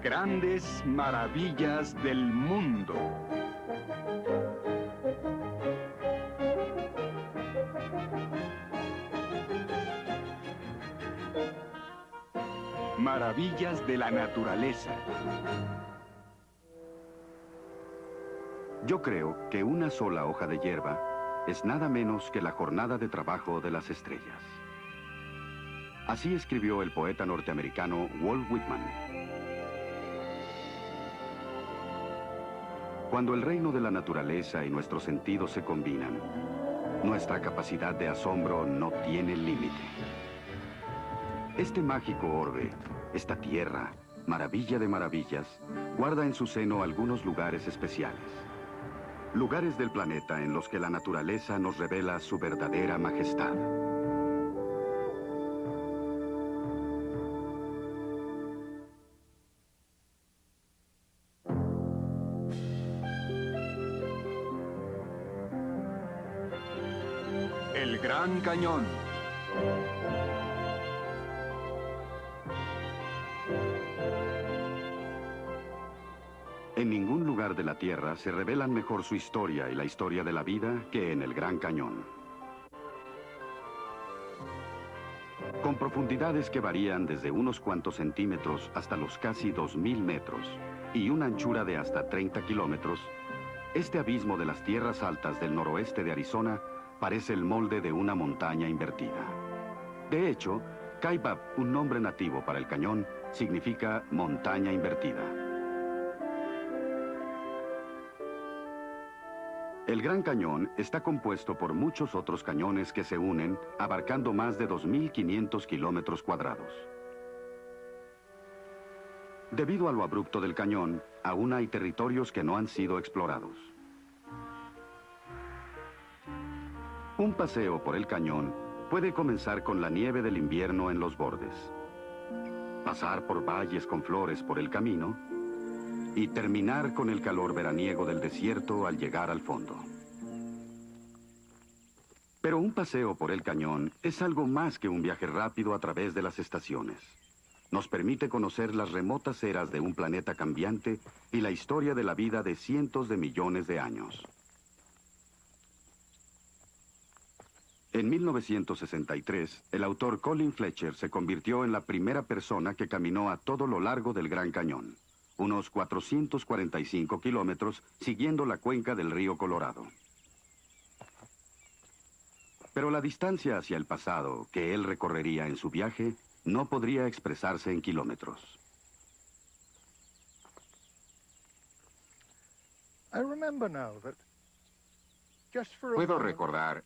Grandes maravillas del mundo. Maravillas de la naturaleza. Yo creo que una sola hoja de hierba es nada menos que la jornada de trabajo de las estrellas. Así escribió el poeta norteamericano Walt Whitman. Cuando el reino de la naturaleza y nuestros sentidos se combinan, nuestra capacidad de asombro no tiene límite. Este mágico orbe, esta tierra, maravilla de maravillas, guarda en su seno algunos lugares especiales. Lugares del planeta en los que la naturaleza nos revela su verdadera majestad. El Gran Cañón. En ningún lugar de la Tierra se revelan mejor su historia y la historia de la vida que en el Gran Cañón. Con profundidades que varían desde unos cuantos centímetros hasta los casi 2000 metros y una anchura de hasta 30 kilómetros, este abismo de las tierras altas del noroeste de Arizona parece el molde de una montaña invertida. De hecho, Kaibab, un nombre nativo para el cañón, significa montaña invertida. El Gran Cañón está compuesto por muchos otros cañones que se unen, abarcando más de 2.500 kilómetros cuadrados. Debido a lo abrupto del cañón, aún hay territorios que no han sido explorados. Un paseo por el cañón puede comenzar con la nieve del invierno en los bordes, pasar por valles con flores por el camino y terminar con el calor veraniego del desierto al llegar al fondo. Pero un paseo por el cañón es algo más que un viaje rápido a través de las estaciones. Nos permite conocer las remotas eras de un planeta cambiante y la historia de la vida de cientos de millones de años. En 1963, el autor Colin Fletcher se convirtió en la primera persona que caminó a todo lo largo del Gran Cañón, unos 445 kilómetros siguiendo la cuenca del río Colorado. Pero la distancia hacia el pasado que él recorrería en su viaje no podría expresarse en kilómetros. Puedo recordar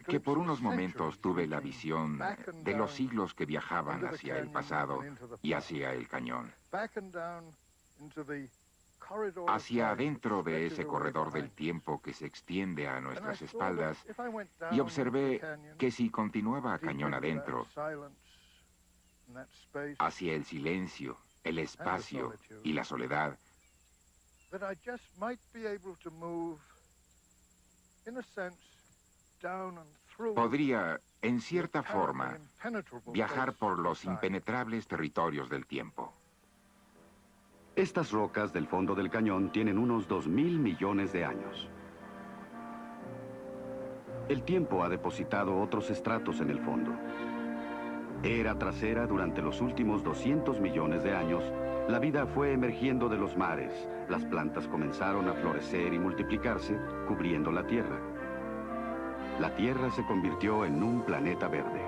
que por unos momentos tuve la visión de los siglos que viajaban hacia el pasado y hacia el cañón. Hacia adentro de ese corredor del tiempo que se extiende a nuestras espaldas, y observé que si continuaba cañón adentro, hacia el silencio, el espacio y la soledad, podría, en cierta forma, viajar por los impenetrables territorios del tiempo. Estas rocas del fondo del cañón tienen unos 2.000 millones de años. El tiempo ha depositado otros estratos en el fondo. Era tras era, durante los últimos 200 millones de años, la vida fue emergiendo de los mares, las plantas comenzaron a florecer y multiplicarse, cubriendo la Tierra. La Tierra se convirtió en un planeta verde.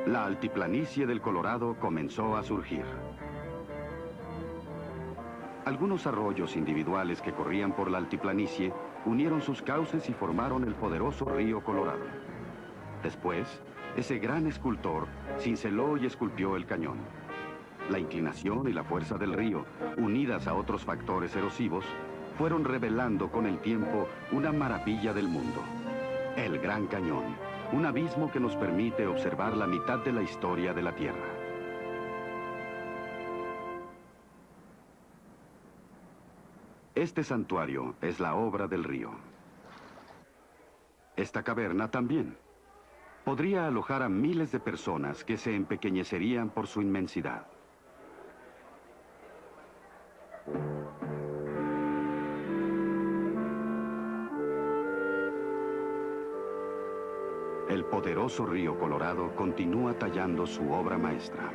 La altiplanicie del Colorado comenzó a surgir. Algunos arroyos individuales que corrían por la altiplanicie unieron sus cauces y formaron el poderoso río Colorado. Después, ese gran escultor cinceló y esculpió el cañón. La inclinación y la fuerza del río, unidas a otros factores erosivos, fueron revelando con el tiempo una maravilla del mundo: el Gran Cañón, un abismo que nos permite observar la mitad de la historia de la Tierra. Este santuario es la obra del río. Esta caverna también. podría alojar a miles de personas que se empequeñecerían por su inmensidad. El poderoso río Colorado continúa tallando su obra maestra.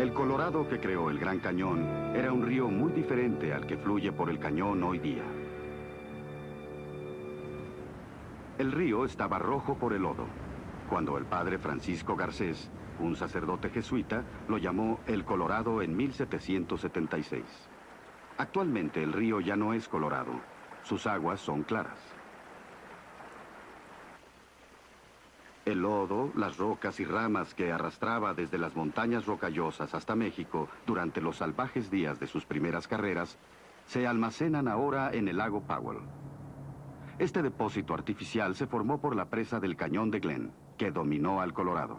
El Colorado que creó el Gran Cañón era un río muy diferente al que fluye por el cañón hoy día. El río estaba rojo por el lodo, cuando el padre Francisco Garcés, un sacerdote jesuita, lo llamó el Colorado en 1776. Actualmente el río ya no es colorado, sus aguas son claras. El lodo, las rocas y ramas que arrastraba desde las montañas rocallosas hasta México durante los salvajes días de sus primeras carreras, se almacenan ahora en el lago Powell. Este depósito artificial se formó por la presa del Cañón de Glen, que dominó al Colorado.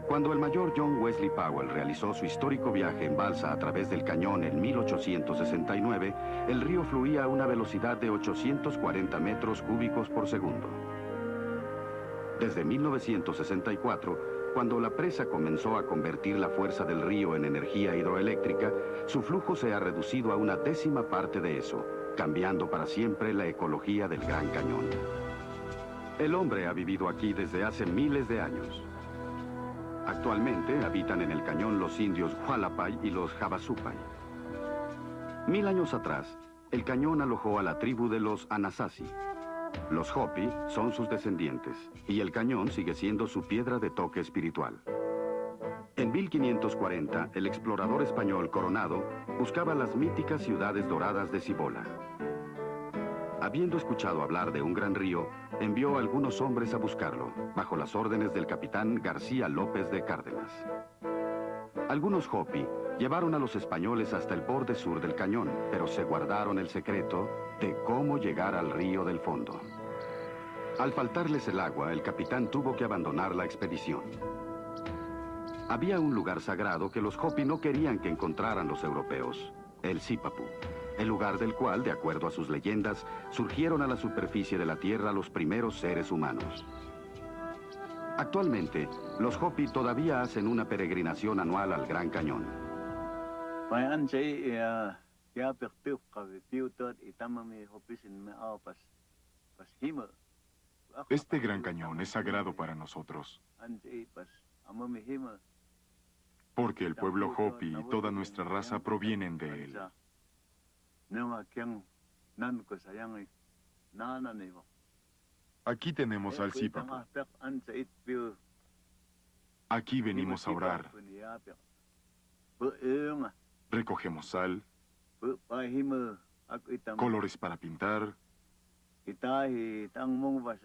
Cuando el mayor John Wesley Powell realizó su histórico viaje en balsa a través del cañón en 1869, el río fluía a una velocidad de 840 metros cúbicos por segundo. Desde 1964, cuando la presa comenzó a convertir la fuerza del río en energía hidroeléctrica, su flujo se ha reducido a una décima parte de eso, cambiando para siempre la ecología del Gran Cañón. El hombre ha vivido aquí desde hace miles de años. Actualmente habitan en el cañón los indios Hualapay y los Havasupai. 1000 años atrás, el cañón alojó a la tribu de los Anasazi. Los Hopi son sus descendientes, y el cañón sigue siendo su piedra de toque espiritual. En 1540, el explorador español Coronado buscaba las míticas ciudades doradas de Cibola. Habiendo escuchado hablar de un gran río, envió a algunos hombres a buscarlo, bajo las órdenes del capitán García López de Cárdenas. Algunos Hopi llevaron a los españoles hasta el borde sur del cañón, pero se guardaron el secreto de cómo llegar al río del fondo. Al faltarles el agua, el capitán tuvo que abandonar la expedición. Había un lugar sagrado que los Hopi no querían que encontraran los europeos, el Sipapu, el lugar del cual, de acuerdo a sus leyendas, surgieron a la superficie de la tierra los primeros seres humanos. Actualmente, los Hopi todavía hacen una peregrinación anual al Gran Cañón. Este Gran Cañón es sagrado para nosotros, porque el pueblo Hopi y toda nuestra raza provienen de él. Aquí tenemos al Sipapu. Aquí venimos a orar. Recogemos sal, colores para pintar,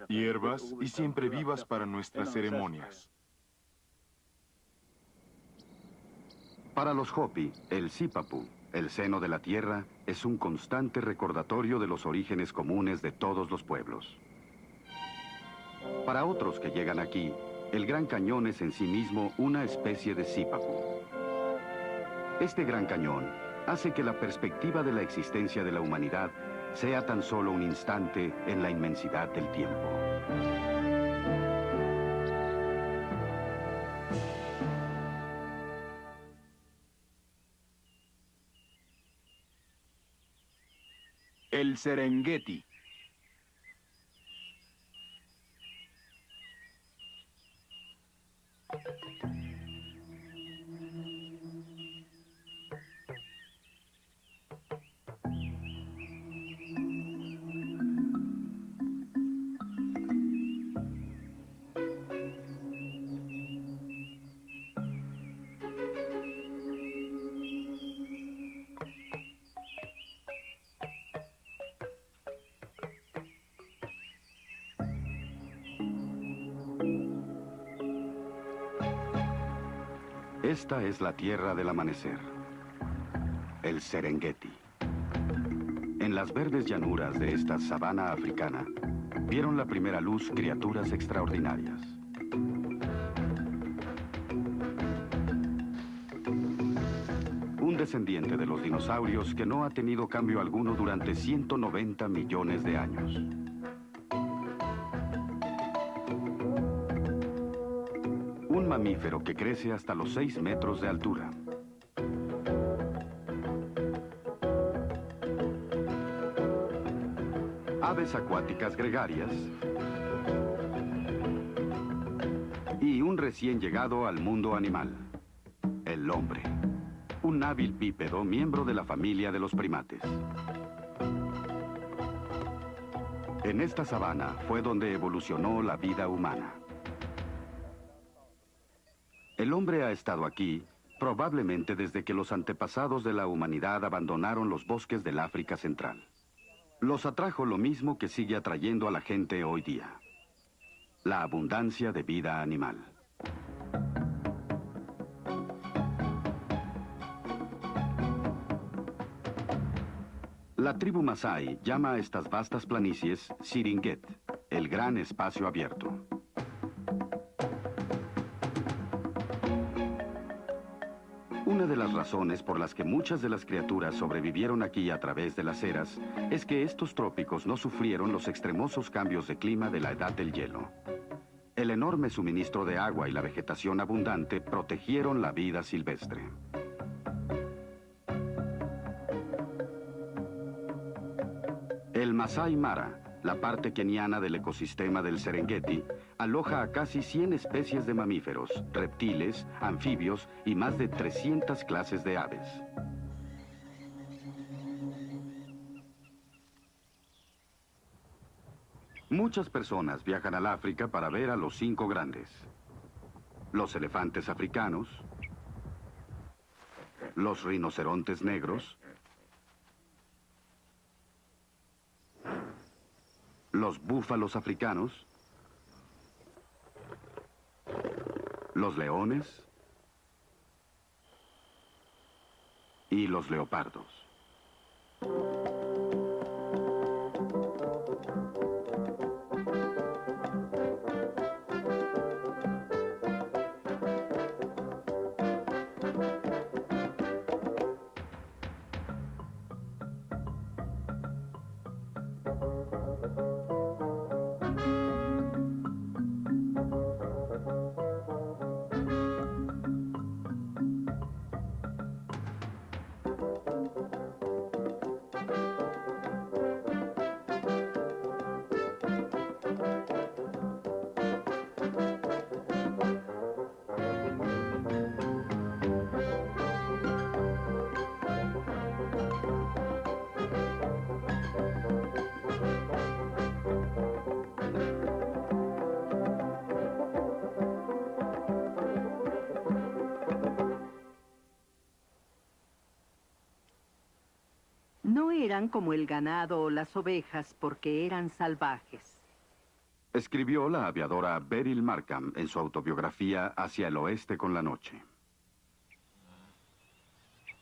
hierbas y siempre vivas para nuestras ceremonias. Para los Hopi, el Sipapu, el seno de la tierra, es un constante recordatorio de los orígenes comunes de todos los pueblos. Para otros que llegan aquí, el Gran Cañón es en sí mismo una especie de Sipapu. Este Gran Cañón hace que la perspectiva de la existencia de la humanidad sea tan solo un instante en la inmensidad del tiempo. El Serengeti. Esta es la tierra del amanecer, el Serengeti. En las verdes llanuras de esta sabana africana, vieron la primera luz criaturas extraordinarias. Un descendiente de los dinosaurios que no ha tenido cambio alguno durante 190 millones de años. Un mamífero que crece hasta los 6 metros de altura. Aves acuáticas gregarias y un recién llegado al mundo animal, el hombre. Un hábil bípedo, miembro de la familia de los primates. En esta sabana fue donde evolucionó la vida humana. El hombre ha estado aquí probablemente desde que los antepasados de la humanidad abandonaron los bosques del África Central. Los atrajo lo mismo que sigue atrayendo a la gente hoy día: la abundancia de vida animal. La tribu Masái llama a estas vastas planicies Siringet, el gran espacio abierto. Una de las razones por las que muchas de las criaturas sobrevivieron aquí a través de las eras es que estos trópicos no sufrieron los extremosos cambios de clima de la edad del hielo. El enorme suministro de agua y la vegetación abundante protegieron la vida silvestre. El Masái Mara, la parte keniana del ecosistema del Serengeti, aloja a casi 100 especies de mamíferos, reptiles, anfibios y más de 300 clases de aves. Muchas personas viajan al África para ver a los 5 grandes: los elefantes africanos, los rinocerontes negros, los búfalos africanos, los leones y los leopardos. No eran como el ganado o las ovejas porque eran salvajes. Escribió la aviadora Beryl Markham en su autobiografía Hacia el oeste con la noche.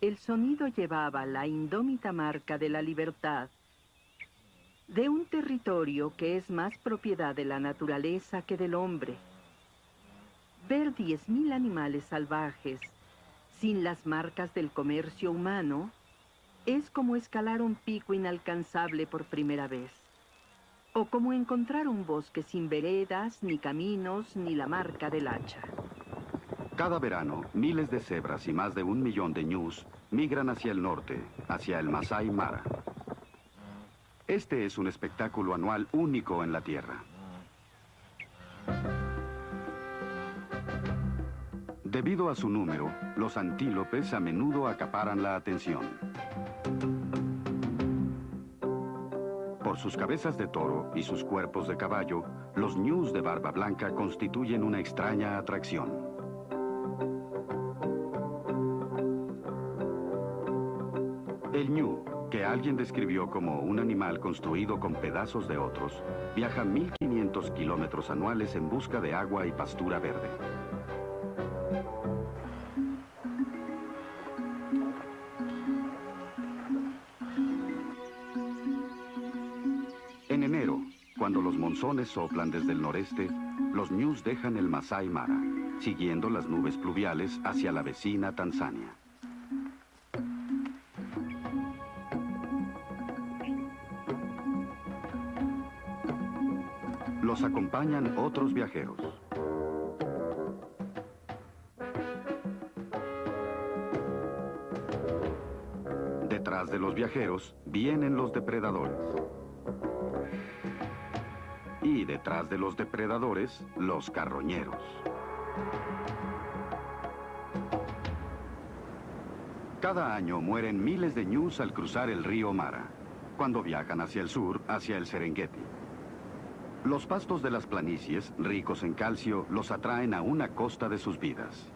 El sonido llevaba la indómita marca de la libertad, de un territorio que es más propiedad de la naturaleza que del hombre. Ver 10.000 animales salvajes sin las marcas del comercio humano es como escalar un pico inalcanzable por primera vez, o como encontrar un bosque sin veredas, ni caminos, ni la marca del hacha. Cada verano, miles de cebras y más de 1 millón de ñus migran hacia el norte, hacia el Masái Mara. Este es un espectáculo anual único en la Tierra. Debido a su número, los antílopes a menudo acaparan la atención. Por sus cabezas de toro y sus cuerpos de caballo, los ñus de barba blanca constituyen una extraña atracción. El ñu, que alguien describió como un animal construido con pedazos de otros, viaja 1.500 kilómetros anuales en busca de agua y pastura verde. cuando los monzones soplan desde el noreste, los ñus dejan el Masai Mara, siguiendo las nubes pluviales hacia la vecina Tanzania. Los acompañan otros viajeros. Detrás de los viajeros vienen los depredadores. Y detrás de los depredadores, los carroñeros. Cada año mueren miles de ñus al cruzar el río Mara, cuando viajan hacia el sur, hacia el Serengeti. Los pastos de las planicies, ricos en calcio, los atraen a una costa de sus vidas.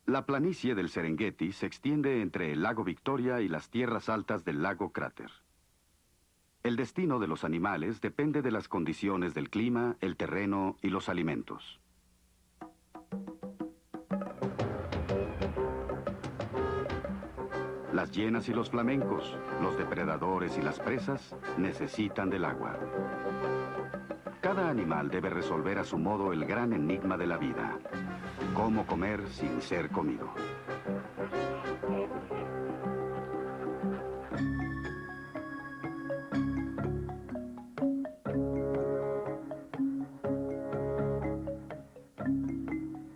La planicie del Serengeti se extiende entre el lago Victoria y las tierras altas del lago Cráter. El destino de los animales depende de las condiciones del clima, el terreno y los alimentos. Las hienas y los flamencos, los depredadores y las presas, necesitan del agua. Cada animal debe resolver a su modo el gran enigma de la vida: cómo comer sin ser comido.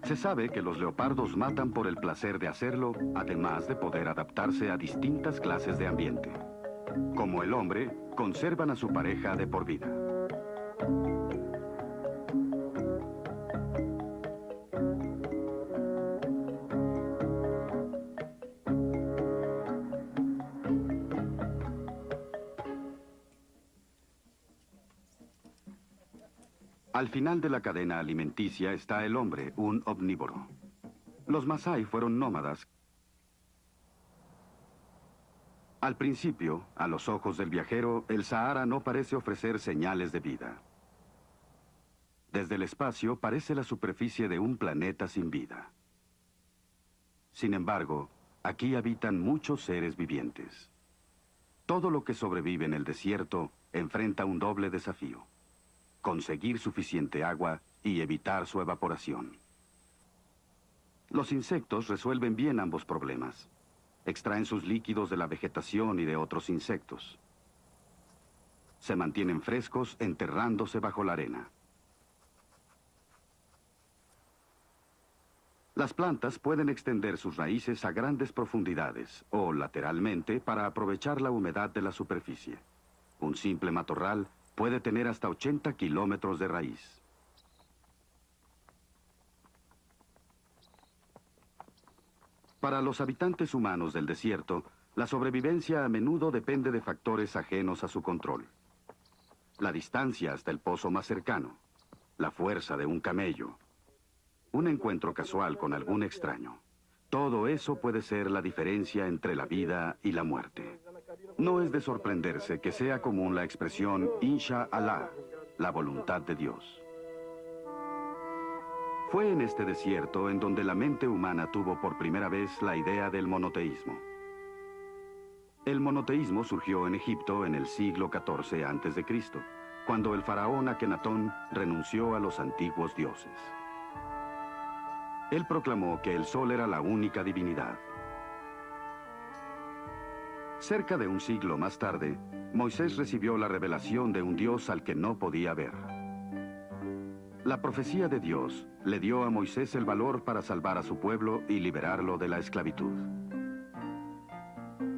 Se sabe que los leopardos matan por el placer de hacerlo, además de poder adaptarse a distintas clases de ambiente. Como el hombre, conservan a su pareja de por vida. Al final de la cadena alimenticia está el hombre, un omnívoro. Los Masái fueron nómadas. Al principio, a los ojos del viajero, el Sahara no parece ofrecer señales de vida. Desde el espacio parece la superficie de un planeta sin vida. Sin embargo, aquí habitan muchos seres vivientes. Todo lo que sobrevive en el desierto enfrenta un doble desafío: conseguir suficiente agua y evitar su evaporación. Los insectos resuelven bien ambos problemas. Extraen sus líquidos de la vegetación y de otros insectos. Se mantienen frescos enterrándose bajo la arena. Las plantas pueden extender sus raíces a grandes profundidades o lateralmente para aprovechar la humedad de la superficie. Un simple matorral puede tener hasta 80 kilómetros de raíz. Para los habitantes humanos del desierto, la sobrevivencia a menudo depende de factores ajenos a su control. La distancia hasta el pozo más cercano, la fuerza de un camello, un encuentro casual con algún extraño. Todo eso puede ser la diferencia entre la vida y la muerte. No es de sorprenderse que sea común la expresión Insha Allah, la voluntad de Dios. Fue en este desierto en donde la mente humana tuvo por primera vez la idea del monoteísmo. El monoteísmo surgió en Egipto en el siglo XIV a.C., cuando el faraón Akenatón renunció a los antiguos dioses. Él proclamó que el sol era la única divinidad. Cerca de un siglo más tarde, Moisés recibió la revelación de un Dios al que no podía ver. La profecía de Dios le dio a Moisés el valor para salvar a su pueblo y liberarlo de la esclavitud.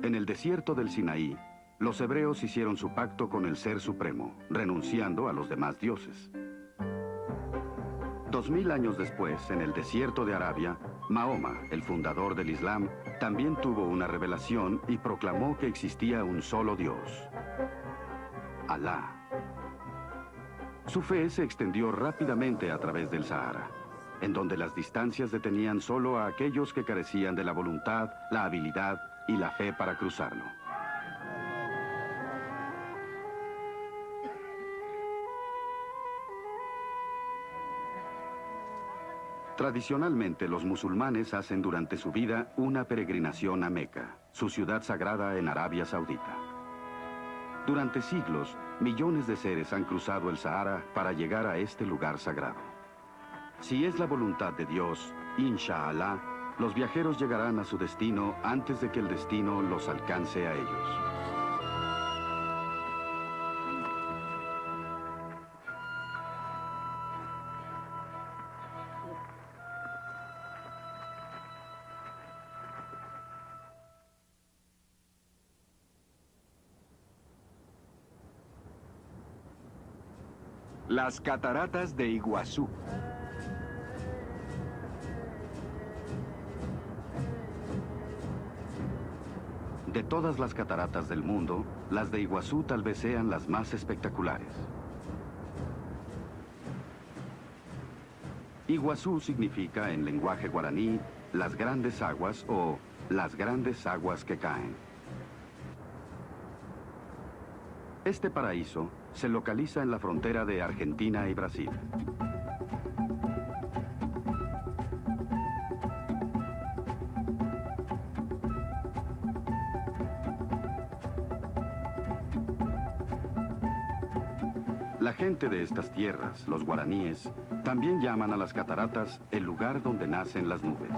En el desierto del Sinaí, los hebreos hicieron su pacto con el Ser Supremo, renunciando a los demás dioses. 2000 años después, en el desierto de Arabia, Mahoma, el fundador del Islam, también tuvo una revelación y proclamó que existía un solo Dios: Alá. Su fe se extendió rápidamente a través del Sahara, en donde las distancias detenían solo a aquellos que carecían de la voluntad, la habilidad y la fe para cruzarlo. Tradicionalmente, los musulmanes hacen durante su vida una peregrinación a Meca, su ciudad sagrada en Arabia Saudita. Durante siglos, millones de seres han cruzado el Sahara para llegar a este lugar sagrado. Si es la voluntad de Dios, Insha'Allah, los viajeros llegarán a su destino antes de que el destino los alcance a ellos. Las cataratas de Iguazú. De todas las cataratas del mundo, las de Iguazú tal vez sean las más espectaculares. Iguazú significa en lenguaje guaraní las grandes aguas o las grandes aguas que caen. Este paraíso se localiza en la frontera de Argentina y Brasil. La gente de estas tierras, los guaraníes, también llaman a las cataratas el lugar donde nacen las nubes.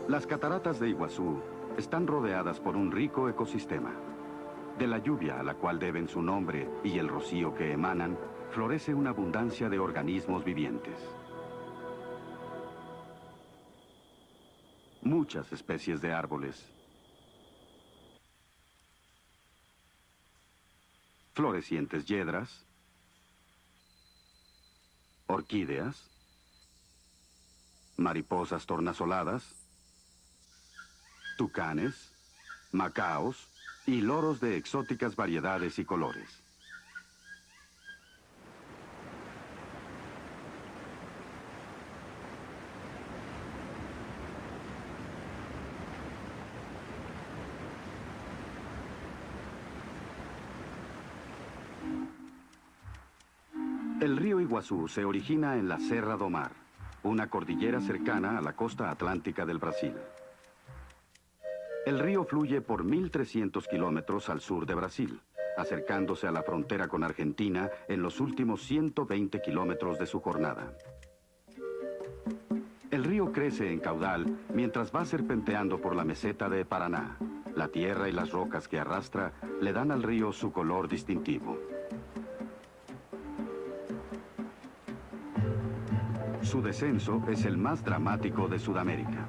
Las cataratas de Iguazú están rodeadas por un rico ecosistema. De la lluvia a la cual deben su nombre y el rocío que emanan, florece una abundancia de organismos vivientes. Muchas especies de árboles, florecientes yedras, orquídeas, mariposas tornasoladas, tucanes, macaos y loros de exóticas variedades y colores. El río Iguazú se origina en la Serra do Mar, una cordillera cercana a la costa atlántica del Brasil. El río fluye por 1.300 kilómetros al sur de Brasil, acercándose a la frontera con Argentina en los últimos 120 kilómetros de su jornada. El río crece en caudal mientras va serpenteando por la meseta de Paraná. La tierra y las rocas que arrastra le dan al río su color distintivo. Su descenso es el más dramático de Sudamérica.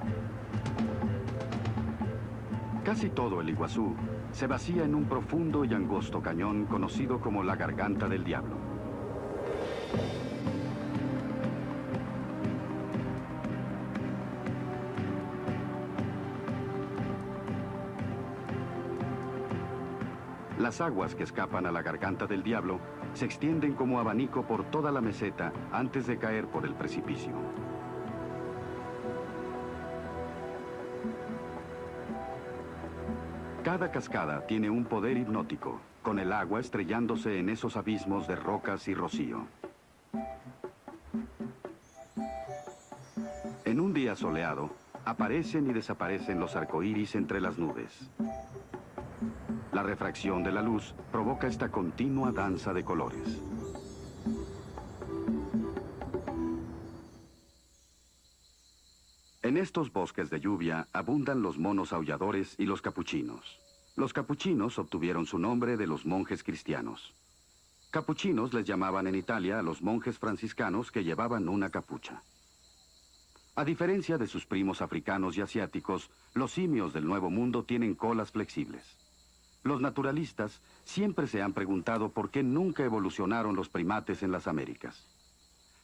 Casi todo el Iguazú se vacía en un profundo y angosto cañón conocido como la Garganta del Diablo. Las aguas que escapan a la Garganta del Diablo se extienden como abanico por toda la meseta antes de caer por el precipicio. Cada cascada tiene un poder hipnótico, con el agua estrellándose en esos abismos de rocas y rocío. En un día soleado, aparecen y desaparecen los arcoíris entre las nubes. La refracción de la luz provoca esta continua danza de colores. En estos bosques de lluvia abundan los monos aulladores y los capuchinos. Los capuchinos obtuvieron su nombre de los monjes cristianos. Capuchinos les llamaban en Italia a los monjes franciscanos que llevaban una capucha. A diferencia de sus primos africanos y asiáticos, los simios del Nuevo Mundo tienen colas flexibles. Los naturalistas siempre se han preguntado por qué nunca evolucionaron los primates en las Américas.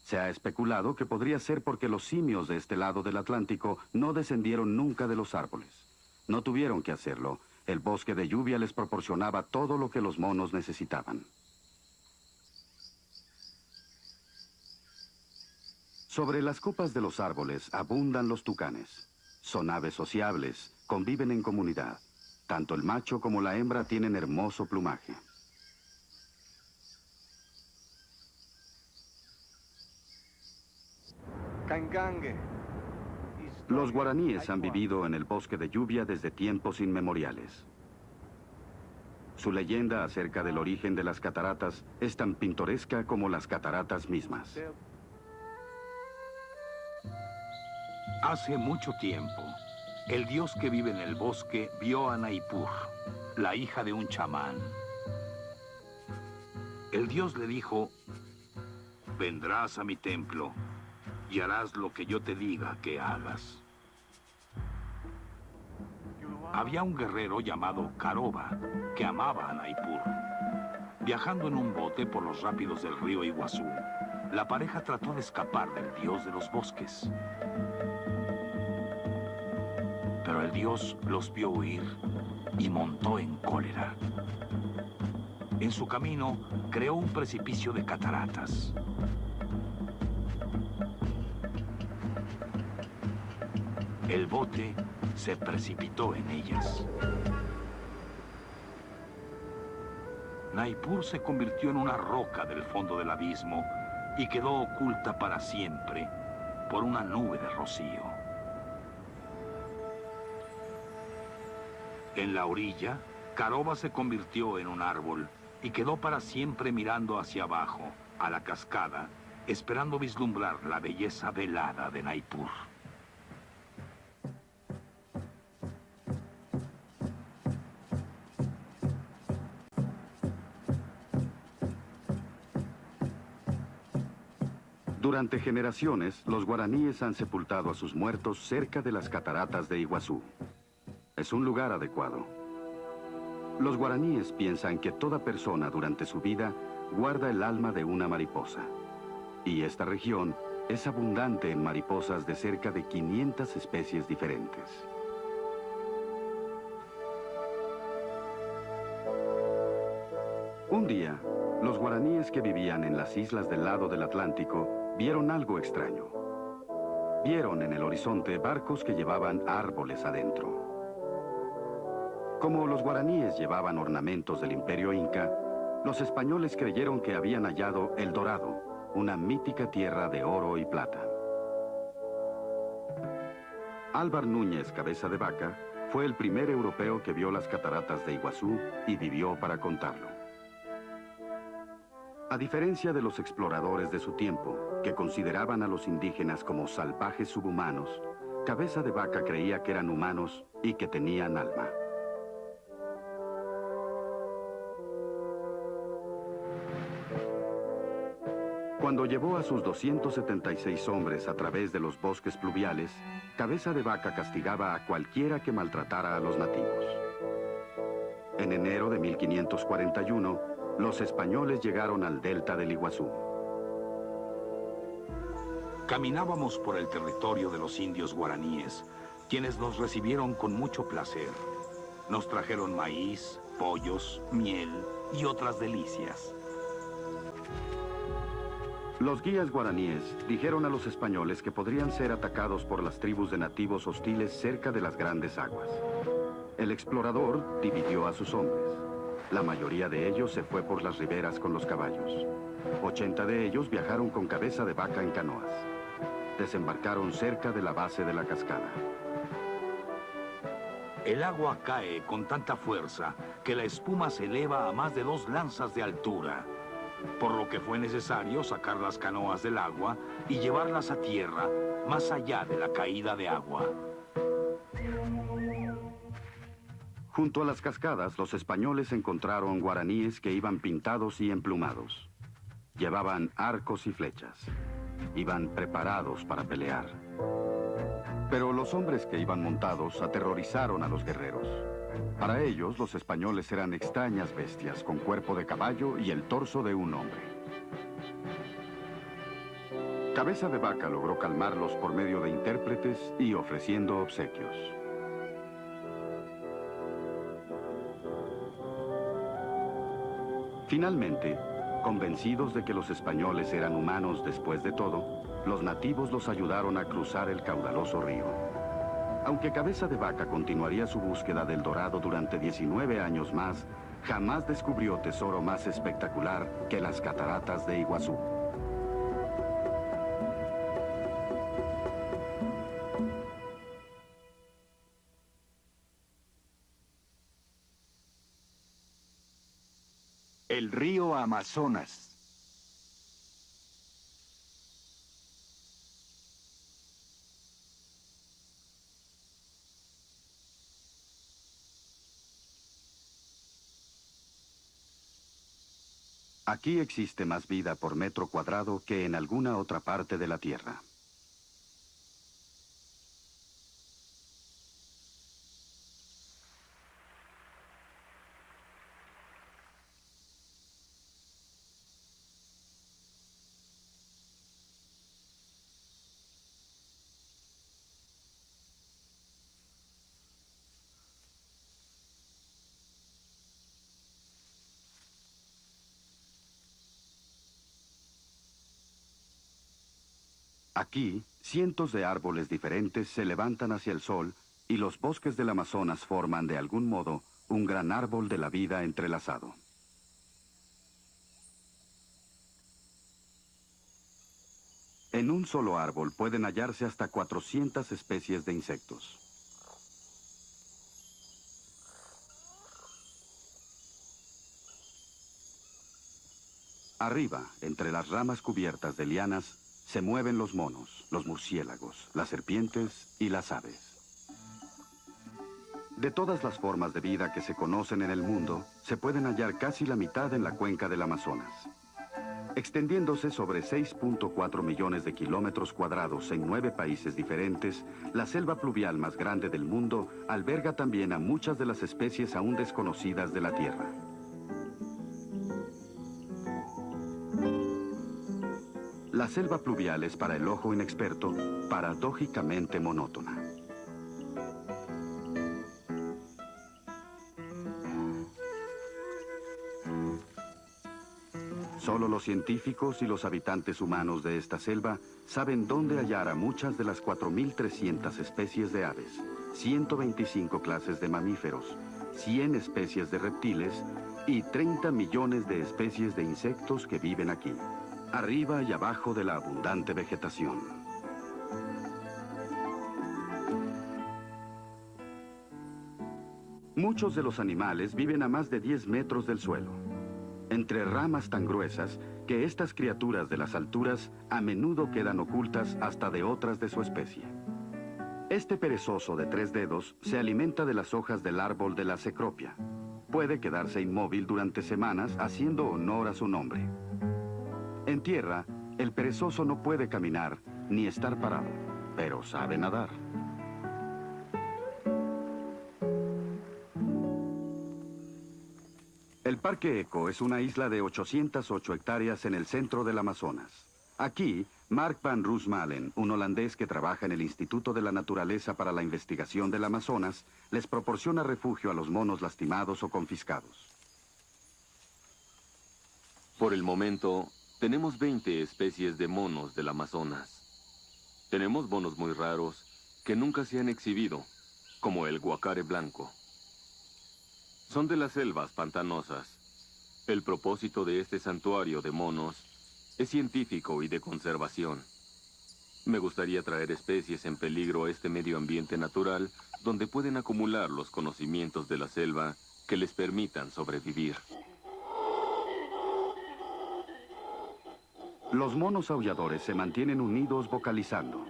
Se ha especulado que podría ser porque los simios de este lado del Atlántico no descendieron nunca de los árboles. No tuvieron que hacerlo. El bosque de lluvia les proporcionaba todo lo que los monos necesitaban. Sobre las copas de los árboles abundan los tucanes. Son aves sociables, conviven en comunidad. Tanto el macho como la hembra tienen hermoso plumaje. Los guaraníes han vivido en el bosque de lluvia desde tiempos inmemoriales. Su leyenda acerca del origen de las cataratas es tan pintoresca como las cataratas mismas. Hace mucho tiempo, el dios que vive en el bosque vio a Naipur, la hija de un chamán. El dios le dijo: vendrás a mi templo y harás lo que yo te diga que hagas. Había un guerrero llamado Caroba que amaba a Naipur. Viajando en un bote por los rápidos del río Iguazú, la pareja trató de escapar del dios de los bosques. Pero el dios los vio huir y montó en cólera. En su camino, creó un precipicio de cataratas. El bote se precipitó en ellas. Naipur se convirtió en una roca del fondo del abismo y quedó oculta para siempre por una nube de rocío. En la orilla, Caroba se convirtió en un árbol y quedó para siempre mirando hacia abajo, a la cascada, esperando vislumbrar la belleza velada de Naipur. Durante generaciones, los guaraníes han sepultado a sus muertos cerca de las cataratas de Iguazú. Es un lugar adecuado. Los guaraníes piensan que toda persona durante su vida guarda el alma de una mariposa. Y esta región es abundante en mariposas de cerca de 500 especies diferentes. Un día, los guaraníes que vivían en las islas del lado del Atlántico vieron algo extraño. Vieron en el horizonte barcos que llevaban árboles adentro. Como los guaraníes llevaban ornamentos del Imperio Inca, los españoles creyeron que habían hallado El Dorado, una mítica tierra de oro y plata. Álvar Núñez Cabeza de Vaca fue el primer europeo que vio las cataratas de Iguazú y vivió para contarlo. A diferencia de los exploradores de su tiempo, que consideraban a los indígenas como salvajes subhumanos, Cabeza de Vaca creía que eran humanos y que tenían alma. Cuando llevó a sus 276 hombres a través de los bosques pluviales, Cabeza de Vaca castigaba a cualquiera que maltratara a los nativos. En enero de 1541, los españoles llegaron al delta del Iguazú. Caminábamos por el territorio de los indios guaraníes, quienes nos recibieron con mucho placer. Nos trajeron maíz, pollos, miel y otras delicias. Los guías guaraníes dijeron a los españoles que podrían ser atacados por las tribus de nativos hostiles cerca de las grandes aguas. El explorador dividió a sus hombres. La mayoría de ellos se fue por las riberas con los caballos. 80 de ellos viajaron con Cabeza de Vaca en canoas. Desembarcaron cerca de la base de la cascada. El agua cae con tanta fuerza que la espuma se eleva a más de 2 lanzas de altura, por lo que fue necesario sacar las canoas del agua y llevarlas a tierra, más allá de la caída de agua. Junto a las cascadas, los españoles encontraron guaraníes que iban pintados y emplumados. Llevaban arcos y flechas. Iban preparados para pelear. Pero los hombres que iban montados aterrorizaron a los guerreros. Para ellos, los españoles eran extrañas bestias con cuerpo de caballo y el torso de un hombre. Cabeza de Vaca logró calmarlos por medio de intérpretes y ofreciendo obsequios. Finalmente, convencidos de que los españoles eran humanos después de todo, los nativos los ayudaron a cruzar el caudaloso río. Aunque Cabeza de Vaca continuaría su búsqueda del Dorado durante 19 años más, jamás descubrió tesoro más espectacular que las cataratas de Iguazú. El río Amazonas. Aquí existe más vida por metro cuadrado que en alguna otra parte de la Tierra. Aquí, cientos de árboles diferentes se levantan hacia el sol y los bosques del Amazonas forman, de algún modo, un gran árbol de la vida entrelazado. En un solo árbol pueden hallarse hasta 400 especies de insectos. Arriba, entre las ramas cubiertas de lianas, se mueven los monos, los murciélagos, las serpientes y las aves. De todas las formas de vida que se conocen en el mundo, se pueden hallar casi la mitad en la cuenca del Amazonas. Extendiéndose sobre 6.4 millones de kilómetros cuadrados en 9 países diferentes, la selva pluvial más grande del mundo alberga también a muchas de las especies aún desconocidas de la Tierra. La selva pluvial es para el ojo inexperto paradójicamente monótona. Solo los científicos y los habitantes humanos de esta selva saben dónde hallar a muchas de las 4.300 especies de aves, 125 clases de mamíferos, 100 especies de reptiles y 30 millones de especies de insectos que viven aquí, arriba y abajo de la abundante vegetación. Muchos de los animales viven a más de 10 metros del suelo, entre ramas tan gruesas que estas criaturas de las alturas a menudo quedan ocultas hasta de otras de su especie. Este perezoso de 3 dedos se alimenta de las hojas del árbol de la cecropia. Puede quedarse inmóvil durante semanas haciendo honor a su nombre. En tierra, el perezoso no puede caminar ni estar parado, pero sabe nadar. El Parque Eco es una isla de 808 hectáreas en el centro del Amazonas. Aquí, Mark van Roosmalen, un holandés que trabaja en el Instituto de la Naturaleza para la Investigación del Amazonas, les proporciona refugio a los monos lastimados o confiscados. Por el momento, tenemos 20 especies de monos del Amazonas. Tenemos monos muy raros que nunca se han exhibido, como el guacare blanco. Son de las selvas pantanosas. El propósito de este santuario de monos es científico y de conservación. Me gustaría traer especies en peligro a este medio ambiente natural donde pueden acumular los conocimientos de la selva que les permitan sobrevivir. Los monos aulladores se mantienen unidos vocalizando.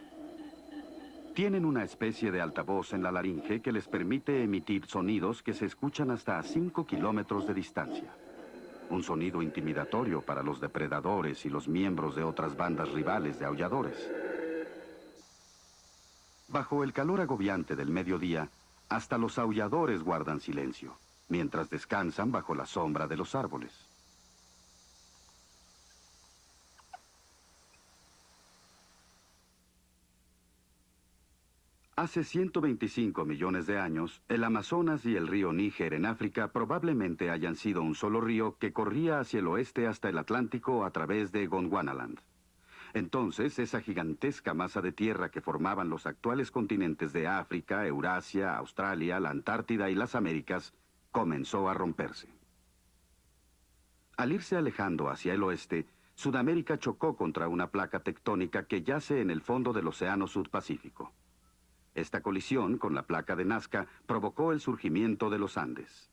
Tienen una especie de altavoz en la laringe que les permite emitir sonidos que se escuchan hasta a 5 kilómetros de distancia. Un sonido intimidatorio para los depredadores y los miembros de otras bandas rivales de aulladores. Bajo el calor agobiante del mediodía, hasta los aulladores guardan silencio, mientras descansan bajo la sombra de los árboles. Hace 125 millones de años, el Amazonas y el río Níger en África probablemente hayan sido un solo río que corría hacia el oeste hasta el Atlántico a través de Gondwanaland. Entonces, esa gigantesca masa de tierra que formaban los actuales continentes de África, Eurasia, Australia, la Antártida y las Américas, comenzó a romperse. Al irse alejando hacia el oeste, Sudamérica chocó contra una placa tectónica que yace en el fondo del Océano Sud-Pacífico. Esta colisión con la placa de Nazca provocó el surgimiento de los Andes.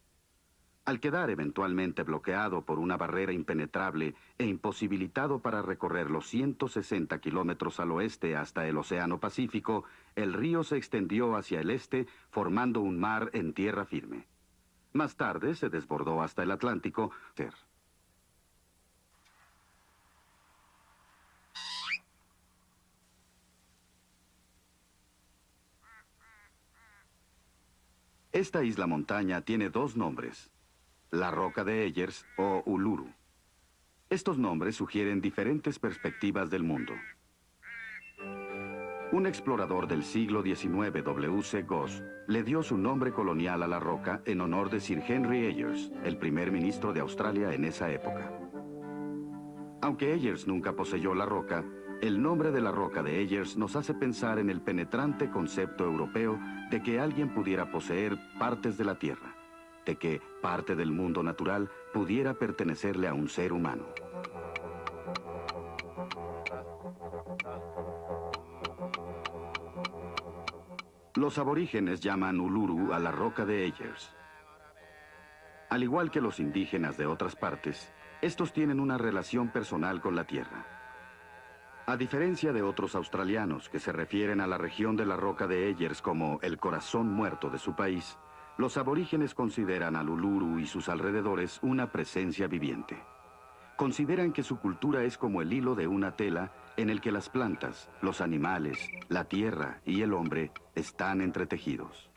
Al quedar eventualmente bloqueado por una barrera impenetrable e imposibilitado para recorrer los 160 kilómetros al oeste hasta el Océano Pacífico, el río se extendió hacia el este, formando un mar en tierra firme. Más tarde se desbordó hasta el Atlántico. Esta isla montaña tiene dos nombres: la Roca de Eyers o Uluru. Estos nombres sugieren diferentes perspectivas del mundo. Un explorador del siglo XIX, W.C. Goss, le dio su nombre colonial a la roca en honor de Sir Henry Eyers, el primer ministro de Australia en esa época. Aunque Eyers nunca poseyó la roca, el nombre de la Roca de Eyers nos hace pensar en el penetrante concepto europeo de que alguien pudiera poseer partes de la tierra, de que parte del mundo natural pudiera pertenecerle a un ser humano. Los aborígenes llaman Uluru a la Roca de Eyers. Al igual que los indígenas de otras partes, estos tienen una relación personal con la tierra. A diferencia de otros australianos que se refieren a la región de la Roca de Eyers como el corazón muerto de su país, los aborígenes consideran al Uluru y sus alrededores una presencia viviente. Consideran que su cultura es como el hilo de una tela en el que las plantas, los animales, la tierra y el hombre están entretejidos.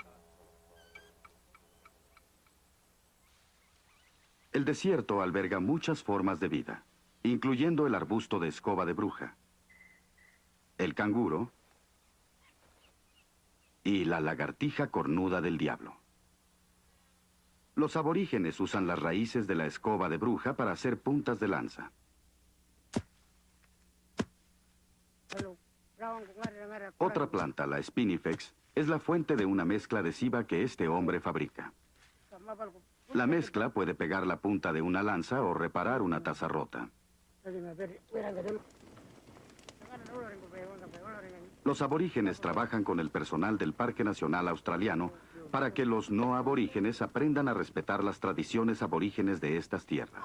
El desierto alberga muchas formas de vida, incluyendo el arbusto de escoba de bruja, el canguro y la lagartija cornuda del diablo. Los aborígenes usan las raíces de la escoba de bruja para hacer puntas de lanza. Otra planta, la Spinifex, es la fuente de una mezcla adhesiva que este hombre fabrica. La mezcla puede pegar la punta de una lanza o reparar una taza rota. Los aborígenes trabajan con el personal del Parque Nacional Australiano para que los no aborígenes aprendan a respetar las tradiciones aborígenes de estas tierras.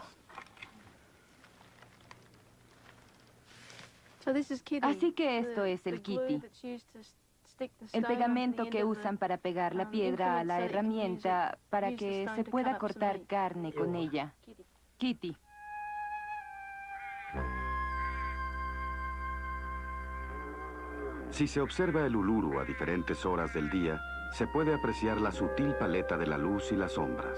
Así que esto es el kitty, el pegamento que usan para pegar la piedra a la herramienta para que se pueda cortar carne con ella. Kitty. Si se observa el Uluru a diferentes horas del día, se puede apreciar la sutil paleta de la luz y las sombras.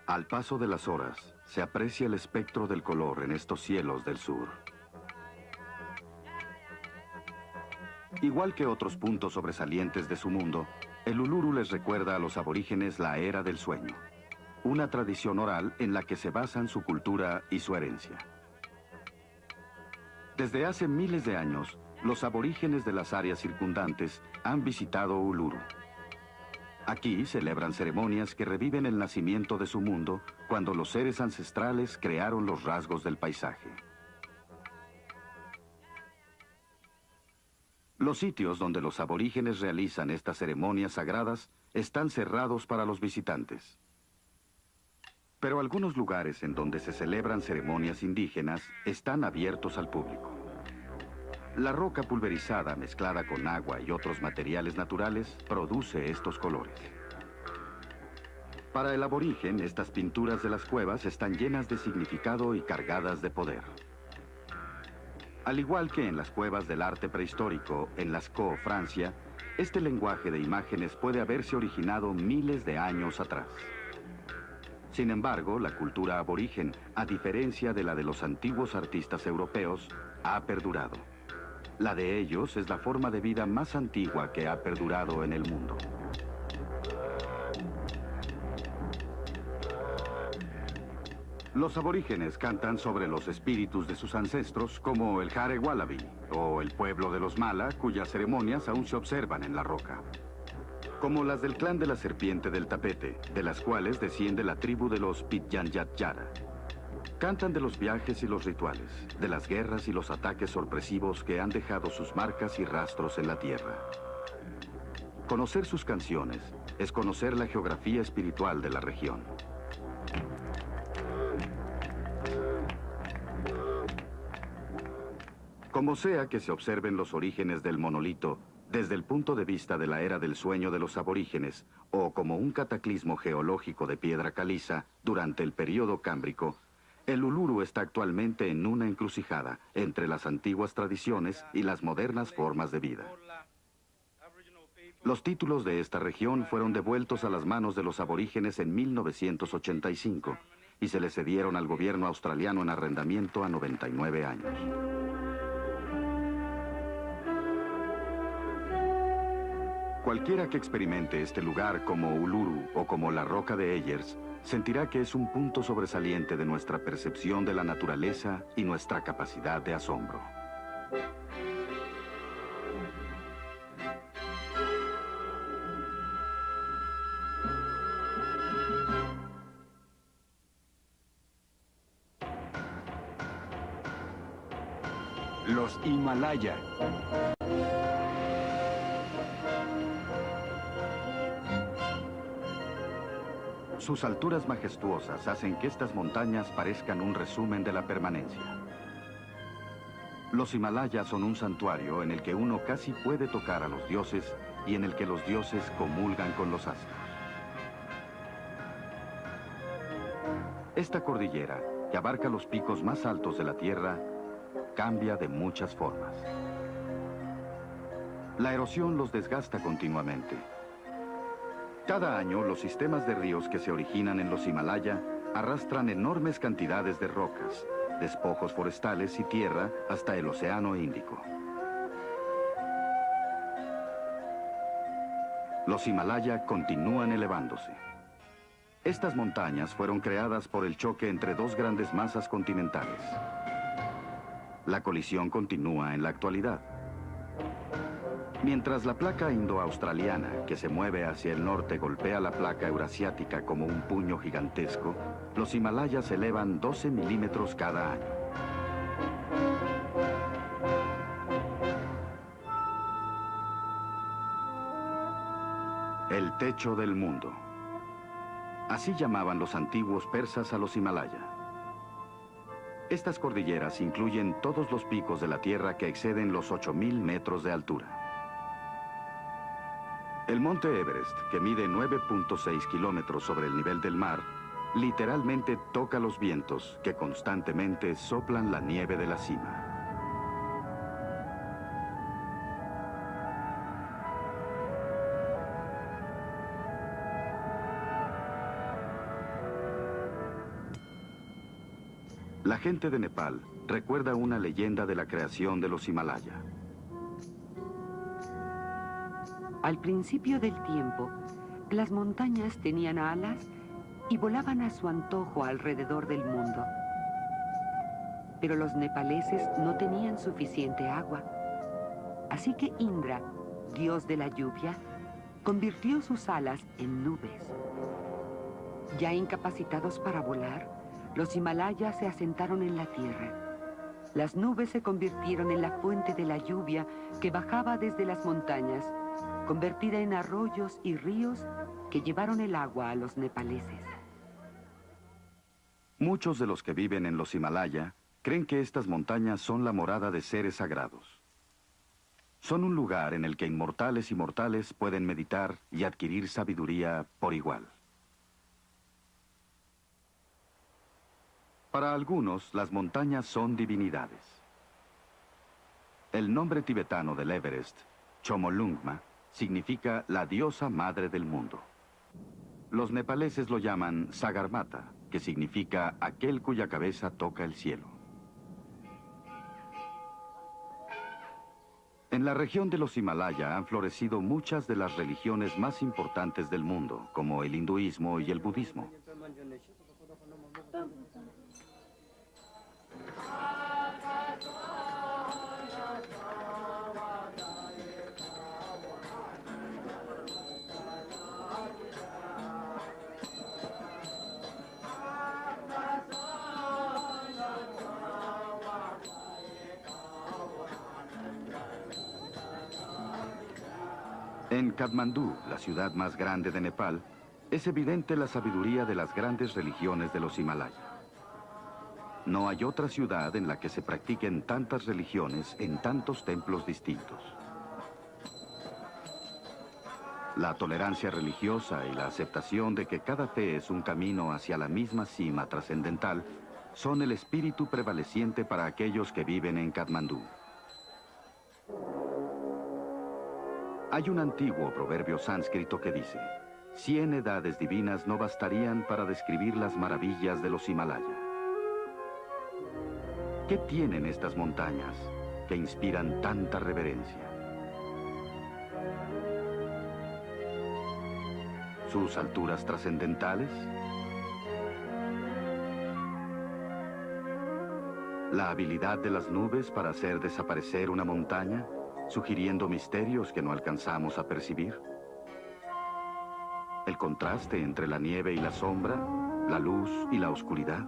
Al paso de las horas, se aprecia el espectro del color en estos cielos del sur. Igual que otros puntos sobresalientes de su mundo, el Uluru les recuerda a los aborígenes la era del sueño, una tradición oral en la que se basan su cultura y su herencia. Desde hace miles de años, los aborígenes de las áreas circundantes han visitado Uluru. Aquí celebran ceremonias que reviven el nacimiento de su mundo cuando los seres ancestrales crearon los rasgos del paisaje. Los sitios donde los aborígenes realizan estas ceremonias sagradas están cerrados para los visitantes. Pero algunos lugares en donde se celebran ceremonias indígenas están abiertos al público. La roca pulverizada mezclada con agua y otros materiales naturales produce estos colores. Para el aborigen, estas pinturas de las cuevas están llenas de significado y cargadas de poder. Al igual que en las cuevas del arte prehistórico en Lascaux, Francia, este lenguaje de imágenes puede haberse originado miles de años atrás. Sin embargo, la cultura aborigen, a diferencia de la de los antiguos artistas europeos, ha perdurado. La de ellos es la forma de vida más antigua que ha perdurado en el mundo. Los aborígenes cantan sobre los espíritus de sus ancestros como el Hare Wallaby o el pueblo de los Mala, cuyas ceremonias aún se observan en la roca. como las del clan de la serpiente del tapete, de las cuales desciende la tribu de los Pitjantjatjara. Cantan de los viajes y los rituales, de las guerras y los ataques sorpresivos que han dejado sus marcas y rastros en la tierra. Conocer sus canciones es conocer la geografía espiritual de la región. Como sea que se observen los orígenes del monolito desde el punto de vista de la era del sueño de los aborígenes o como un cataclismo geológico de piedra caliza durante el período cámbrico, el Uluru está actualmente en una encrucijada entre las antiguas tradiciones y las modernas formas de vida. Los títulos de esta región fueron devueltos a las manos de los aborígenes en 1985 y se les cedieron al gobierno australiano en arrendamiento a 99 años. Cualquiera que experimente este lugar como Uluru o como la Roca de Eyers, sentirá que es un punto sobresaliente de nuestra percepción de la naturaleza y nuestra capacidad de asombro. Los Himalaya. Sus alturas majestuosas hacen que estas montañas parezcan un resumen de la permanencia. Los Himalayas son un santuario en el que uno casi puede tocar a los dioses y en el que los dioses comulgan con los astros. Esta cordillera, que abarca los picos más altos de la Tierra, cambia de muchas formas. La erosión los desgasta continuamente. Cada año, los sistemas de ríos que se originan en los Himalaya arrastran enormes cantidades de rocas, despojos forestales y tierra hasta el Océano Índico. Los Himalaya continúan elevándose. Estas montañas fueron creadas por el choque entre dos grandes masas continentales. La colisión continúa en la actualidad. Mientras la placa indo-australiana, que se mueve hacia el norte, golpea la placa eurasiática como un puño gigantesco, los Himalayas elevan 12 milímetros cada año. El techo del mundo. Así llamaban los antiguos persas a los Himalaya. Estas cordilleras incluyen todos los picos de la Tierra que exceden los 8.000 metros de altura. El monte Everest, que mide 9.6 kilómetros sobre el nivel del mar, literalmente toca los vientos que constantemente soplan la nieve de la cima. La gente de Nepal recuerda una leyenda de la creación de los Himalaya. Al principio del tiempo, las montañas tenían alas y volaban a su antojo alrededor del mundo. Pero los nepaleses no tenían suficiente agua. Así que Indra, dios de la lluvia, convirtió sus alas en nubes. Ya incapacitados para volar, los Himalayas se asentaron en la tierra. Las nubes se convirtieron en la fuente de la lluvia que bajaba desde las montañas, convertida en arroyos y ríos que llevaron el agua a los nepaleses. Muchos de los que viven en los Himalaya creen que estas montañas son la morada de seres sagrados. Son un lugar en el que inmortales y mortales pueden meditar y adquirir sabiduría por igual. Para algunos, las montañas son divinidades. El nombre tibetano del Everest, Chomolungma, significa la diosa madre del mundo. Los nepaleses lo llaman Sagarmatha, que significa aquel cuya cabeza toca el cielo. En la región de los Himalaya han florecido muchas de las religiones más importantes del mundo, como el hinduismo y el budismo. En Katmandú, la ciudad más grande de Nepal, es evidente la sabiduría de las grandes religiones de los Himalaya. No hay otra ciudad en la que se practiquen tantas religiones en tantos templos distintos. La tolerancia religiosa y la aceptación de que cada fe es un camino hacia la misma cima trascendental son el espíritu prevaleciente para aquellos que viven en Katmandú. Hay un antiguo proverbio sánscrito que dice: 100 edades divinas no bastarían para describir las maravillas de los Himalaya. ¿Qué tienen estas montañas que inspiran tanta reverencia? ¿Sus alturas trascendentales? ¿La habilidad de las nubes para hacer desaparecer una montaña, sugiriendo misterios que no alcanzamos a percibir? ¿El contraste entre la nieve y la sombra, la luz y la oscuridad?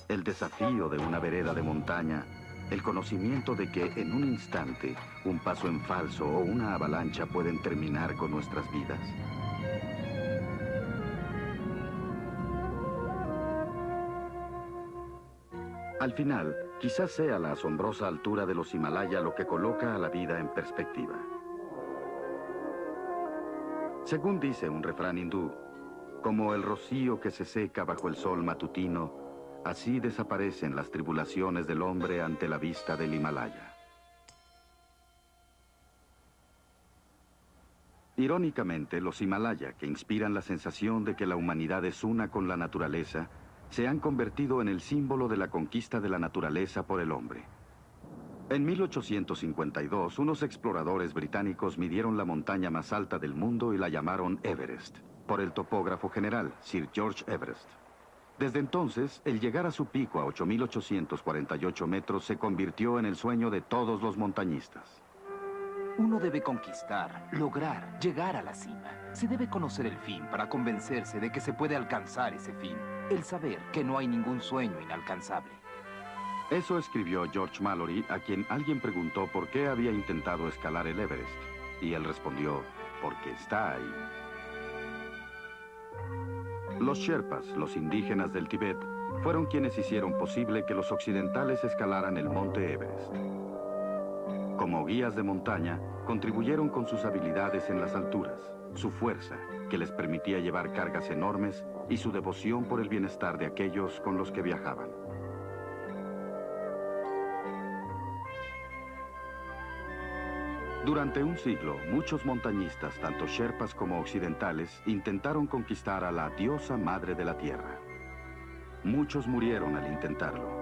El desafío de una vereda de montaña, el conocimiento de que en un instante un paso en falso o una avalancha pueden terminar con nuestras vidas. Al final, quizás sea la asombrosa altura de los Himalaya lo que coloca a la vida en perspectiva. Según dice un refrán hindú, como el rocío que se seca bajo el sol matutino, así desaparecen las tribulaciones del hombre ante la vista del Himalaya. Irónicamente, los Himalaya, que inspiran la sensación de que la humanidad es una con la naturaleza, se han convertido en el símbolo de la conquista de la naturaleza por el hombre. En 1852, unos exploradores británicos midieron la montaña más alta del mundo y la llamaron Everest, por el topógrafo general, Sir George Everest. Desde entonces, el llegar a su pico a 8.848 metros se convirtió en el sueño de todos los montañistas. Uno debe conquistar, lograr, llegar a la cima. Se debe conocer el fin para convencerse de que se puede alcanzar ese fin. El saber que no hay ningún sueño inalcanzable. Eso escribió George Mallory, a quien alguien preguntó por qué había intentado escalar el Everest. Y él respondió: porque está ahí. Los Sherpas, los indígenas del Tíbet, fueron quienes hicieron posible que los occidentales escalaran el monte Everest. Como guías de montaña, contribuyeron con sus habilidades en las alturas, su fuerza, que les permitía llevar cargas enormes, y su devoción por el bienestar de aquellos con los que viajaban. Durante un siglo, muchos montañistas, tanto sherpas como occidentales, intentaron conquistar a la diosa madre de la tierra. Muchos murieron al intentarlo.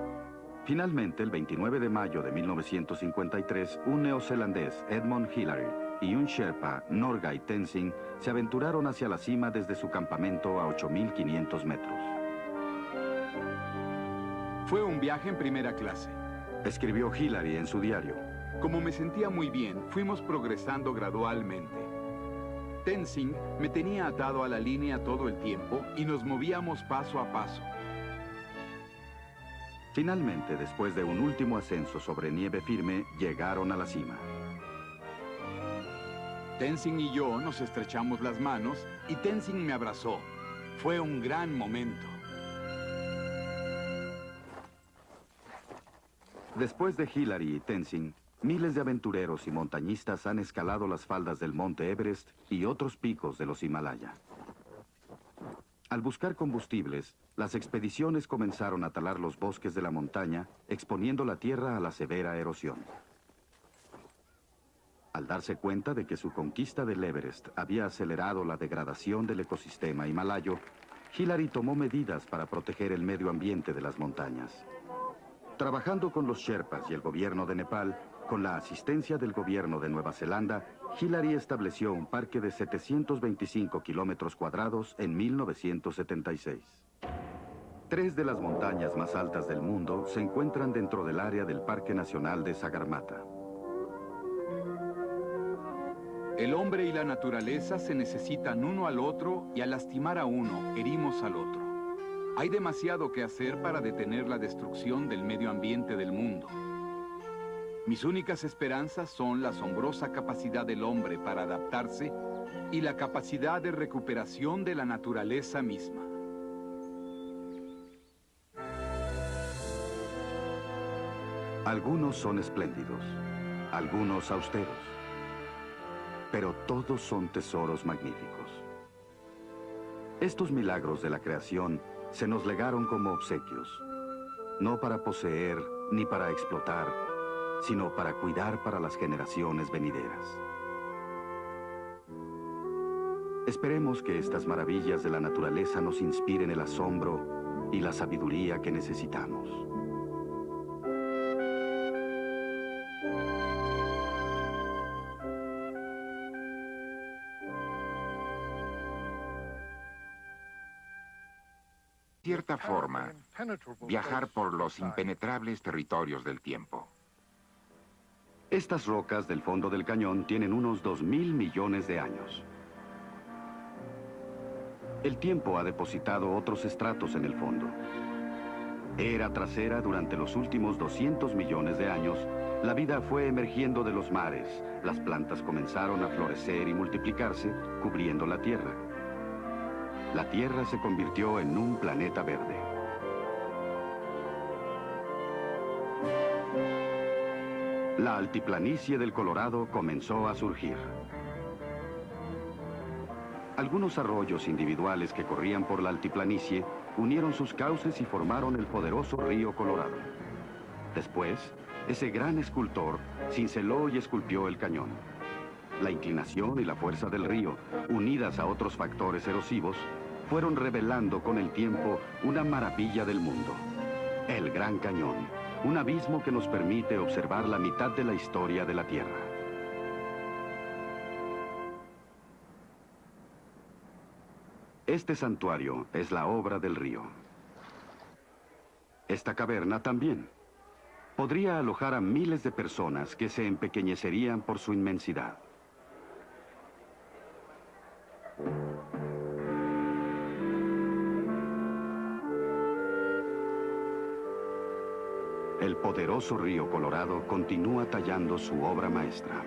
Finalmente, el 29 de mayo de 1953, un neozelandés, Edmund Hillary, y un sherpa, Norgay Tenzing, se aventuraron hacia la cima desde su campamento a 8.500 metros. Fue un viaje en primera clase, escribió Hillary en su diario. Como me sentía muy bien, fuimos progresando gradualmente. Tenzing me tenía atado a la línea todo el tiempo y nos movíamos paso a paso. Finalmente, después de un último ascenso sobre nieve firme, llegaron a la cima. Tenzing y yo nos estrechamos las manos y Tenzing me abrazó. Fue un gran momento. Después de Hillary y Tenzing, miles de aventureros y montañistas han escalado las faldas del monte Everest y otros picos de los Himalaya. Al buscar combustibles, las expediciones comenzaron a talar los bosques de la montaña, exponiendo la tierra a la severa erosión. Al darse cuenta de que su conquista del Everest había acelerado la degradación del ecosistema himalayo, Hillary tomó medidas para proteger el medio ambiente de las montañas. Trabajando con los Sherpas y el gobierno de Nepal, con la asistencia del gobierno de Nueva Zelanda, Hillary estableció un parque de 725 kilómetros cuadrados en 1976. 3 de las montañas más altas del mundo se encuentran dentro del área del Parque Nacional de Sagarmatha. El hombre y la naturaleza se necesitan uno al otro y al lastimar a uno, herimos al otro. Hay demasiado que hacer para detener la destrucción del medio ambiente del mundo. Mis únicas esperanzas son la asombrosa capacidad del hombre para adaptarse y la capacidad de recuperación de la naturaleza misma. Algunos son espléndidos, algunos austeros, pero todos son tesoros magníficos. Estos milagros de la creación se nos legaron como obsequios, no para poseer ni para explotar, sino para cuidar para las generaciones venideras. Esperemos que estas maravillas de la naturaleza nos inspiren el asombro y la sabiduría que necesitamos. De cierta forma, viajar por los impenetrables territorios del tiempo. Estas rocas del fondo del cañón tienen unos 2.000 millones de años. El tiempo ha depositado otros estratos en el fondo. Era tras era, durante los últimos 200 millones de años, la vida fue emergiendo de los mares, las plantas comenzaron a florecer y multiplicarse, cubriendo la Tierra. La Tierra se convirtió en un planeta verde. La altiplanicie del Colorado comenzó a surgir. Algunos arroyos individuales que corrían por la altiplanicie unieron sus cauces y formaron el poderoso río Colorado. Después, ese gran escultor cinceló y esculpió el cañón. La inclinación y la fuerza del río, unidas a otros factores erosivos, fueron revelando con el tiempo una maravilla del mundo. El Gran Cañón, un abismo que nos permite observar la mitad de la historia de la Tierra. Este santuario es la obra del río. Esta caverna también. Podría alojar a miles de personas que se empequeñecerían por su inmensidad. El poderoso río Colorado continúa tallando su obra maestra.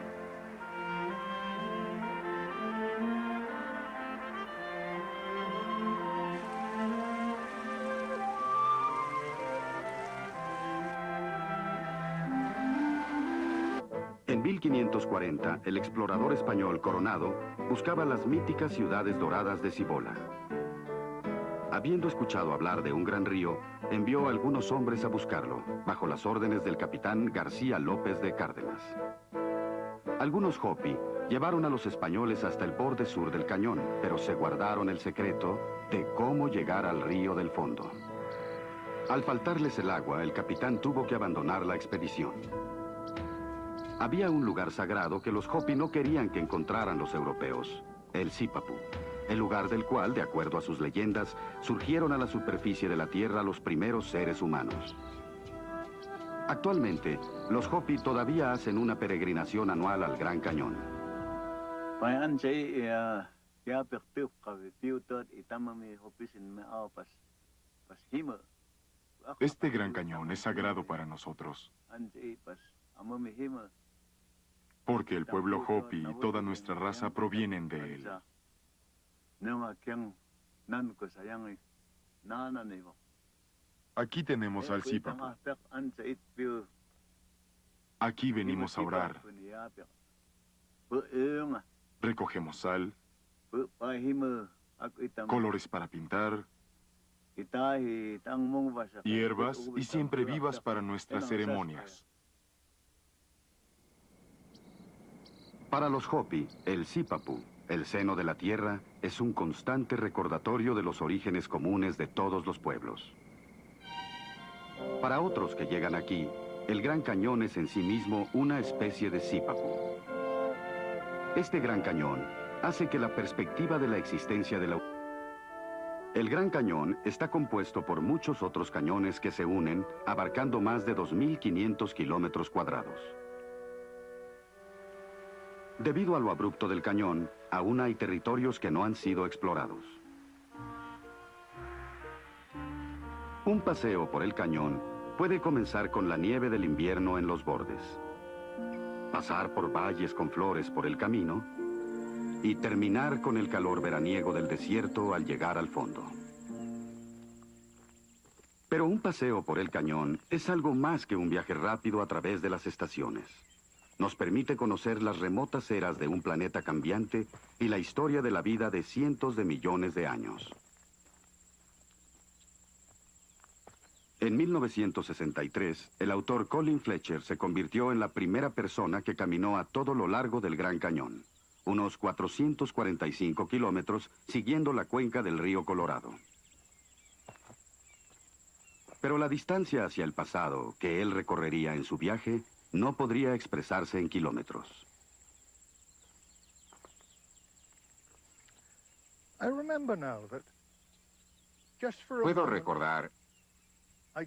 En 1540, el explorador español Coronado buscaba las míticas ciudades doradas de Cibola. Habiendo escuchado hablar de un gran río, envió a algunos hombres a buscarlo, bajo las órdenes del capitán García López de Cárdenas. Algunos Hopi llevaron a los españoles hasta el borde sur del cañón, pero se guardaron el secreto de cómo llegar al río del fondo. Al faltarles el agua, el capitán tuvo que abandonar la expedición. Había un lugar sagrado que los Hopi no querían que encontraran los europeos, el Sipapu, el lugar del cual, de acuerdo a sus leyendas, surgieron a la superficie de la Tierra los primeros seres humanos. Actualmente, los Hopi todavía hacen una peregrinación anual al Gran Cañón. Este Gran Cañón es sagrado para nosotros, porque el pueblo Hopi y toda nuestra raza provienen de él. Aquí tenemos al Sipapu. Aquí venimos a orar. Recogemos sal, colores para pintar, hierbas y siempre vivas para nuestras ceremonias. Para los Hopi, el Sipapu, el seno de la tierra, es un constante recordatorio de los orígenes comunes de todos los pueblos. Para otros que llegan aquí, el Gran Cañón es en sí mismo una especie de Sipapu. Este Gran Cañón hace que la perspectiva de la existencia de la... El Gran Cañón está compuesto por muchos otros cañones que se unen, abarcando más de 2.500 kilómetros cuadrados. Debido a lo abrupto del cañón, aún hay territorios que no han sido explorados. Un paseo por el cañón puede comenzar con la nieve del invierno en los bordes. pasar por valles con flores por el camino y terminar con el calor veraniego del desierto al llegar al fondo. Pero un paseo por el cañón es algo más que un viaje rápido a través de las estaciones. Nos permite conocer las remotas eras de un planeta cambiante y la historia de la vida de cientos de millones de años. En 1963, el autor Colin Fletcher se convirtió en la primera persona que caminó a todo lo largo del Gran Cañón, unos 445 kilómetros siguiendo la cuenca del río Colorado. Pero la distancia hacia el pasado que él recorrería en su viaje no podría expresarse en kilómetros. Puedo recordar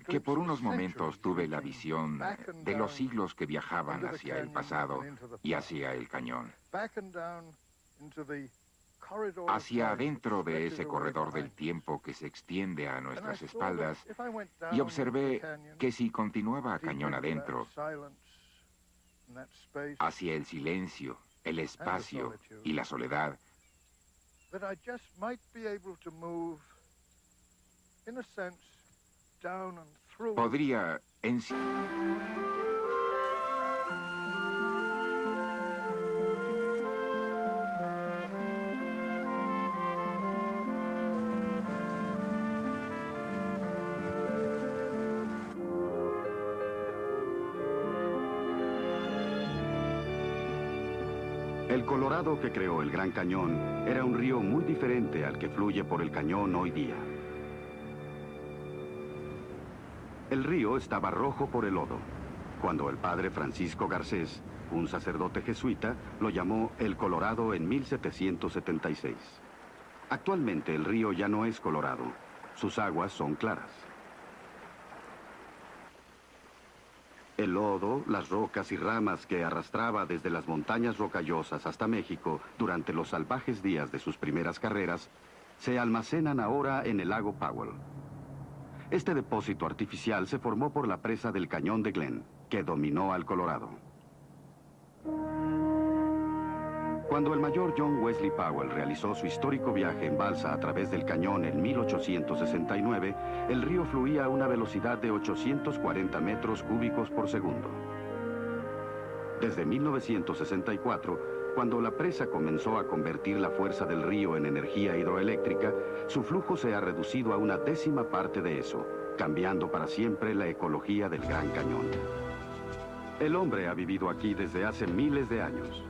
que por unos momentos tuve la visión de los siglos que viajaban hacia el pasado y hacia el cañón. Hacia adentro de ese corredor del tiempo que se extiende a nuestras espaldas, y observé que si continuaba cañón adentro, hacia el silencio, el espacio y la soledad, podría en sí... El Colorado que creó el Gran Cañón era un río muy diferente al que fluye por el cañón hoy día. El río estaba rojo por el lodo, cuando el padre Francisco Garcés, un sacerdote jesuita, lo llamó el Colorado en 1776. Actualmente el río ya no es colorado, sus aguas son claras. El lodo, las rocas y ramas que arrastraba desde las montañas rocallosas hasta México durante los salvajes días de sus primeras carreras, se almacenan ahora en el lago Powell. Este depósito artificial se formó por la presa del Cañón de Glen, que dominó al Colorado. Cuando el mayor John Wesley Powell realizó su histórico viaje en balsa a través del cañón en 1869, el río fluía a una velocidad de 840 metros cúbicos por segundo. Desde 1964, cuando la presa comenzó a convertir la fuerza del río en energía hidroeléctrica, su flujo se ha reducido a una décima parte de eso, cambiando para siempre la ecología del Gran Cañón. El hombre ha vivido aquí desde hace miles de años.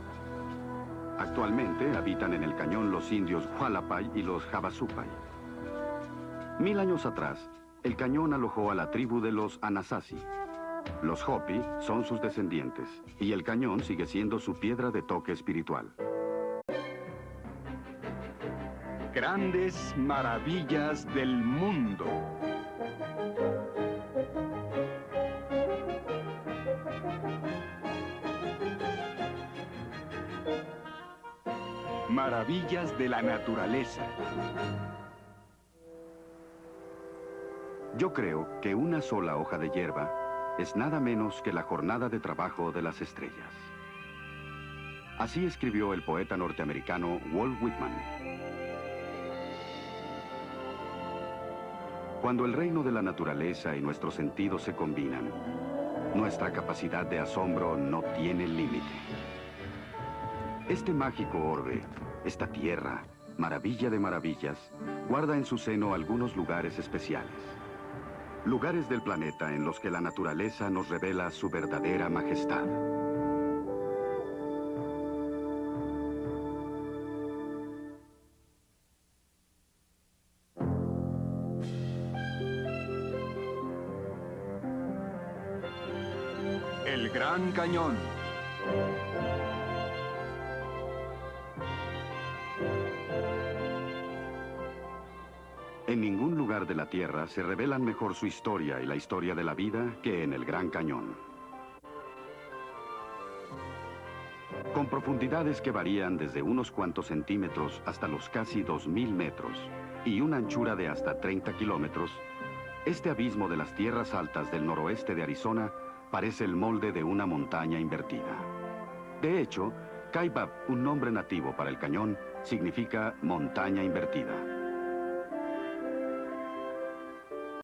Actualmente habitan en el cañón los indios Hualapai y los Havasupai. 1000 años atrás, el cañón alojó a la tribu de los Anasazi. Los Hopi son sus descendientes, y el cañón sigue siendo su piedra de toque espiritual. Grandes maravillas del mundo. Maravillas de la naturaleza. Yo creo que una sola hoja de hierba es nada menos que la jornada de trabajo de las estrellas. Así escribió el poeta norteamericano Walt Whitman. Cuando el reino de la naturaleza y nuestros sentidos se combinan, nuestra capacidad de asombro no tiene límite. Este mágico orbe, esta tierra, maravilla de maravillas, guarda en su seno algunos lugares especiales. Lugares del planeta en los que la naturaleza nos revela su verdadera majestad. El Gran Cañón. En ningún lugar de la Tierra se revelan mejor su historia y la historia de la vida que en el Gran Cañón. Con profundidades que varían desde unos cuantos centímetros hasta los casi 2000 metros y una anchura de hasta 30 kilómetros, este abismo de las tierras altas del noroeste de Arizona parece el molde de una montaña invertida. De hecho, Kaibab, un nombre nativo para el cañón, significa montaña invertida.